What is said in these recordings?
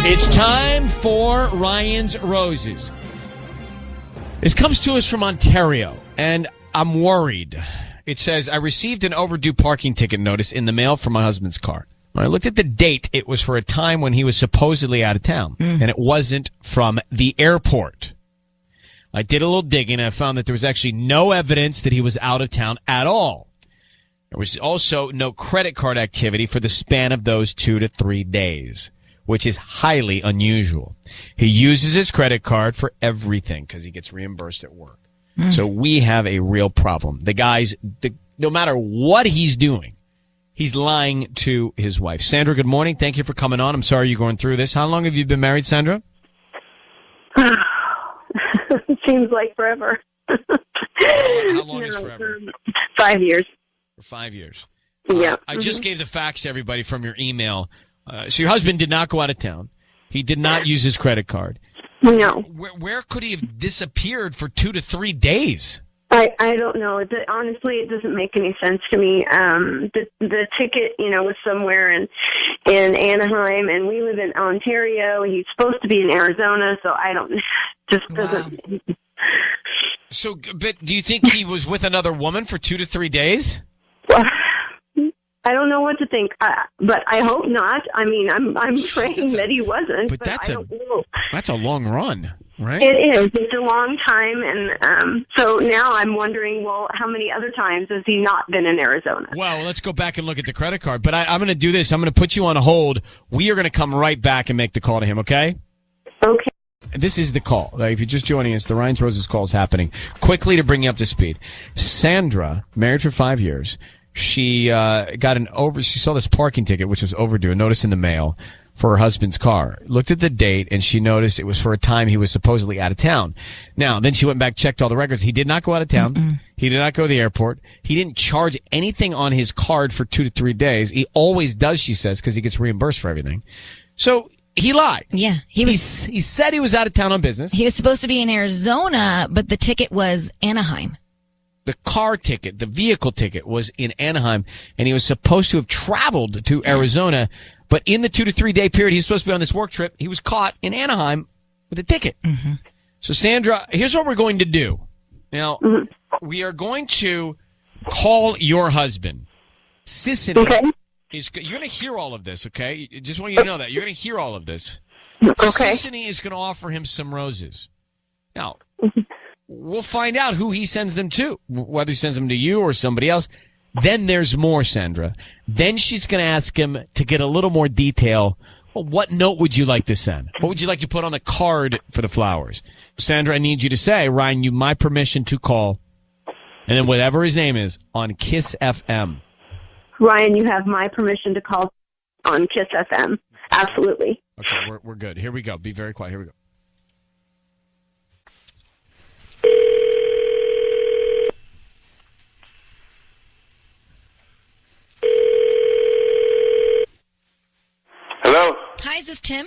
It's time for Ryan's Roses. This comes to us from Ontario, and I'm worried. It says, I received an overdue parking ticket notice in the mail from my husband's car. When I looked at the date, it was for a time when he was supposedly out of town, and it wasn't from the airport. I did a little digging, and I found that there was actually no evidence that he was out of town at all. There was also no credit card activity for the span of those 2 to 3 days, which is highly unusual. He uses his credit card for everything because he gets reimbursed at work. So we have a real problem. The guy's, no matter what he's doing, he's lying to his wife. Sandra, good morning. Thank you for coming on. I'm sorry you're going through this. How long have you been married, Sandra? It seems like forever. How long is forever? 5 years. For 5 years. Yeah. I just gave the facts to everybody from your email. So your husband did not go out of town. He did not use his credit card. No. Where could he have disappeared for 2 to 3 days? I don't know. Honestly, it doesn't make any sense to me. The ticket, was somewhere in Anaheim, and we live in Ontario. He's supposed to be in Arizona, so I don't. Just doesn't. Wow. So, but do you think he was with another woman for 2 to 3 days? Well, I don't know what to think, but I hope not. I mean, I'm praying that he wasn't. But I don't know. That's a long run, right? It is. It's a long time, and so now I'm wondering, well, how many other times has he not been in Arizona? Well, let's go back and look at the credit card. But I'm going to do this. I'm going to put you on hold. We are going to come right back and make the call to him, okay? Okay. This is the call. If you're just joining us, the Ryan's Roses call is happening. Quickly to bring you up to speed. Sandra, married for 5 years. She she saw this parking ticket, which was overdue, a notice in the mail for her husband's car. Looked at the date, and she noticed it was for a time he was supposedly out of town. Now, then she went back, checked all the records. He did not go out of town. Mm-mm. He did not go to the airport. He didn't charge anything on his card for 2 to 3 days. He always does, she says, because he gets reimbursed for everything. So he lied. Yeah. He said he was out of town on business. He was supposed to be in Arizona, but the ticket was Anaheim. The car ticket, the vehicle ticket was in Anaheim, and he was supposed to have traveled to Arizona, but in the 2 to 3 day period he was supposed to be on this work trip, he was caught in Anaheim with a ticket. Mm-hmm. So, Sandra, here's what we're going to do. Now, we are going to call your husband. Sissany. Okay. You're going to hear all of this, okay? Just want you to know that. You're going to hear all of this. Okay. Sissany is going to offer him some roses. Now, we'll find out who he sends them to, whether he sends them to you or somebody else. Then there's more, Sandra. Then she's going to ask him to get a little more detail. Well, what note would you like to send? What would you like to put on the card for the flowers? Sandra, I need you to say, Ryan, you my permission to call, and then whatever his name is, on Kiss FM. Ryan, you have my permission to call on Kiss FM. Absolutely. Okay, we're good. Here we go. Be very quiet. Here we go. Hello? Hi, is this Tim?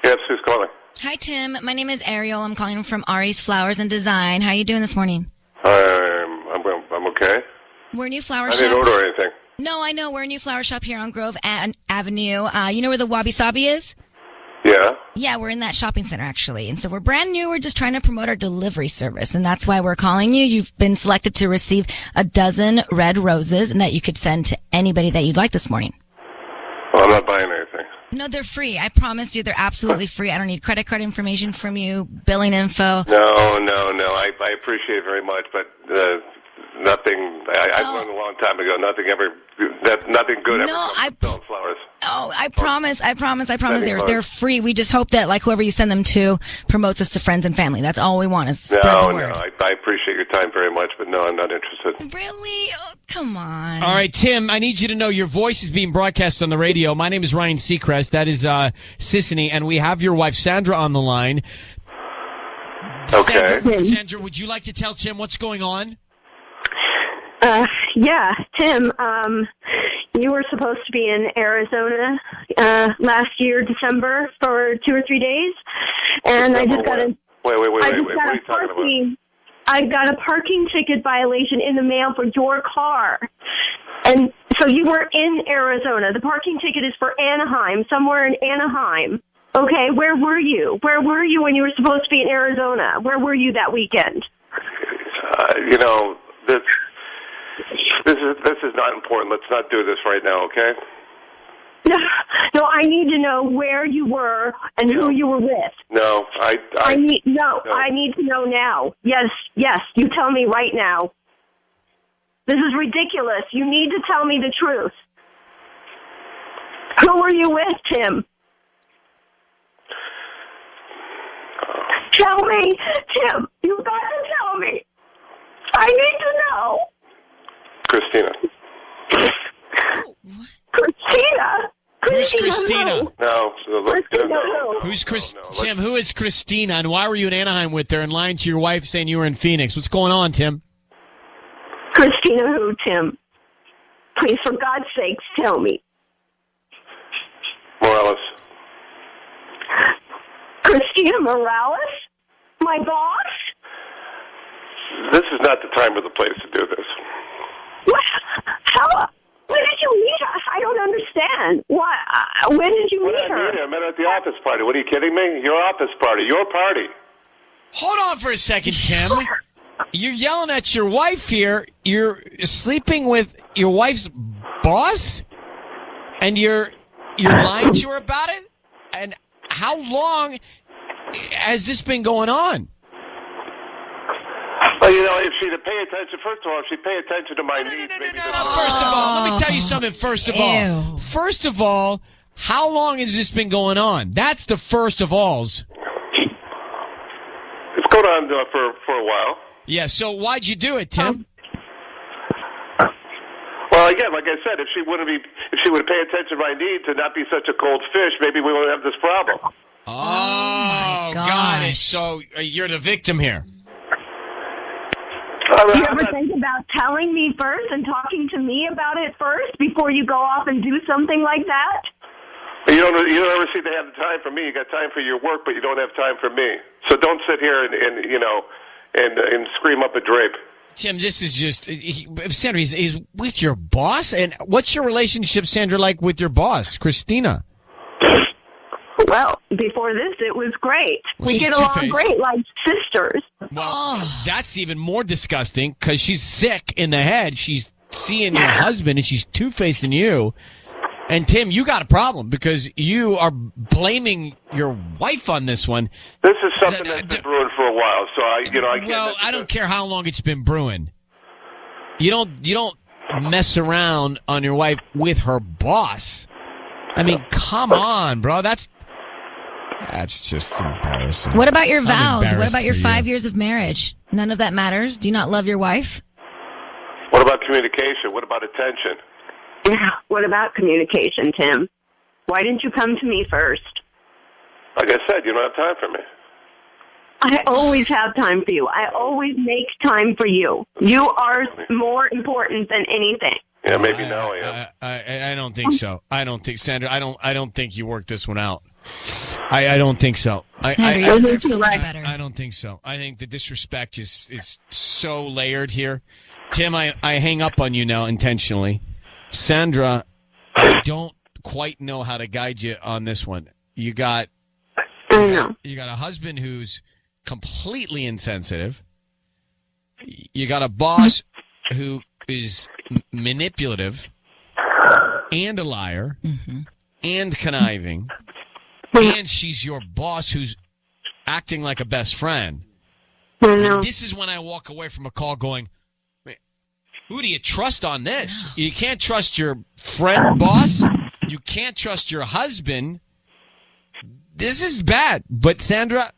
Yes, who's calling? Hi, Tim. My name is Ariel. I'm calling from Ari's Flowers and Design. How are you doing this morning? I'm okay. We're a new flower I shop. didn't order anything. No, I know. We're a new flower shop here on Grove Avenue. You know where the Wabi Sabi is? Yeah? Yeah, we're in that shopping center, actually. And so we're brand new. We're just trying to promote our delivery service. And that's why we're calling you. You've been selected to receive a dozen red roses and that you could send to anybody that you'd like this morning. Well, I'm not buying anything. No, they're free. I promise you they're absolutely free. I don't need credit card information from you, billing info. No. I appreciate it very much, but nothing. I learned a long time ago. Nothing good ever comes from selling flowers. Oh, I promise. They're free. We just hope that whoever you send them to promotes us to friends and family. That's all we want is spread the word. No. I appreciate your time very much, but no, I'm not interested. Really? Oh, come on. All right, Tim, I need you to know your voice is being broadcast on the radio. My name is Ryan Seacrest. That is Sissany, and we have your wife Sandra on the line. Okay. Sandra, would you like to tell Tim what's going on? Yeah, Tim, you were supposed to be in Arizona last year, December, for 2 or 3 days, and I just got a... Wait, what are you talking about? I got a parking ticket violation in the mail for your car, and so you were in Arizona. The parking ticket is for Anaheim, somewhere in Anaheim. Okay, where were you? Where were you when you were supposed to be in Arizona? Where were you that weekend? This is not important. Let's not do this right now, okay? No, I need to know where you were and who you were with. No, I need to know now. Yes, you tell me right now. This is ridiculous. You need to tell me the truth. Who were you with, Tim? Tell me, Tim. You've got to tell me. I need to know. Christina. Christina? Who's Christina? Who? No. Christina who? Who's Tim, who is Christina, and why were you in Anaheim with her and lying to your wife saying you were in Phoenix? What's going on, Tim? Christina who, Tim? Please, for God's sakes, tell me. Morales. Christina Morales? My boss? This is not the time or the place to do this. What? How? When did you meet her? I don't understand. What? When did you meet her? I met her at the office party. What, are you kidding me? Your office party. Your party. Hold on for a second, Tim. You're yelling at your wife here. You're sleeping with your wife's boss? And you're lying to her about it? And how long has this been going on? Well, if she'd pay attention, first of all, if she'd pay attention to my needs, maybe... First of all, let me tell you something First of all, how long has this been going on? That's the first of alls. It's going on for a while. Yeah, so why'd you do it, Tim? Well, again, like I said, if she would pay attention to my needs and not be such a cold fish, maybe we wouldn't have this problem. Oh, got it. So you're the victim here. Do you ever think about telling me first and talking to me about it first before you go off and do something like that? You don't ever seem to have the time for me. You got time for your work, but you don't have time for me. So don't sit here and scream up a drape. Tim, this is just Sandra. He's with your boss, and what's your relationship, Sandra, like with your boss, Christina? Well, before this, it was great. Well, we get along great, like sisters. Well, that's even more disgusting because she's sick in the head. She's seeing your husband, and she's two-facing you. And, Tim, you got a problem because you are blaming your wife on this one. This is something that's been brewing for a while, so I can't... Well, I don't care how long it's been brewing. You don't mess around on your wife with her boss. I mean, come on, bro. That's just embarrassing. What about your vows? What about your 5 years of marriage? None of that matters? Do you not love your wife? What about communication? What about attention? What about communication, Tim? Why didn't you come to me first? Like I said, you don't have time for me. I always have time for you. I always make time for you. You are more important than anything. Yeah, maybe now I am. I don't think so. I don't think, Sandra. I don't think you worked this one out. I don't think so. Sandra, you deserve so much better. I don't think so. I think the disrespect is so layered here. Tim, I hang up on you now intentionally. Sandra, I don't quite know how to guide you on this one. You got a husband who's completely insensitive. You got a boss who is manipulative and a liar and conniving. And she's your boss who's acting like a best friend. This is when I walk away from a call going, who do you trust on this? You can't trust your friend boss. You can't trust your husband. This is bad. But Sandra,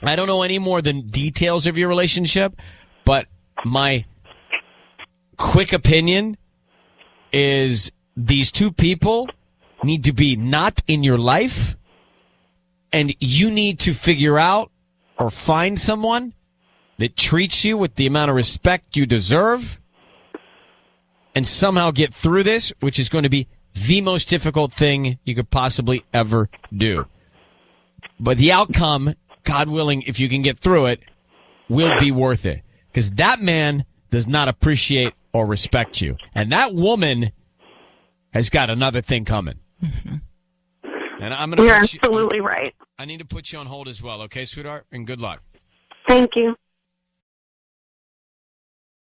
I don't know any more than details of your relationship, but my quick opinion is these two people need to be not in your life, and you need to figure out or find someone that treats you with the amount of respect you deserve and somehow get through this, which is going to be the most difficult thing you could possibly ever do. But the outcome, God willing, if you can get through it, will be worth it. Because that man does not appreciate or respect you. And that woman has got another thing coming. And I'm going to You're absolutely right. I need to put you on hold as well, okay, sweetheart? And good luck. Thank you.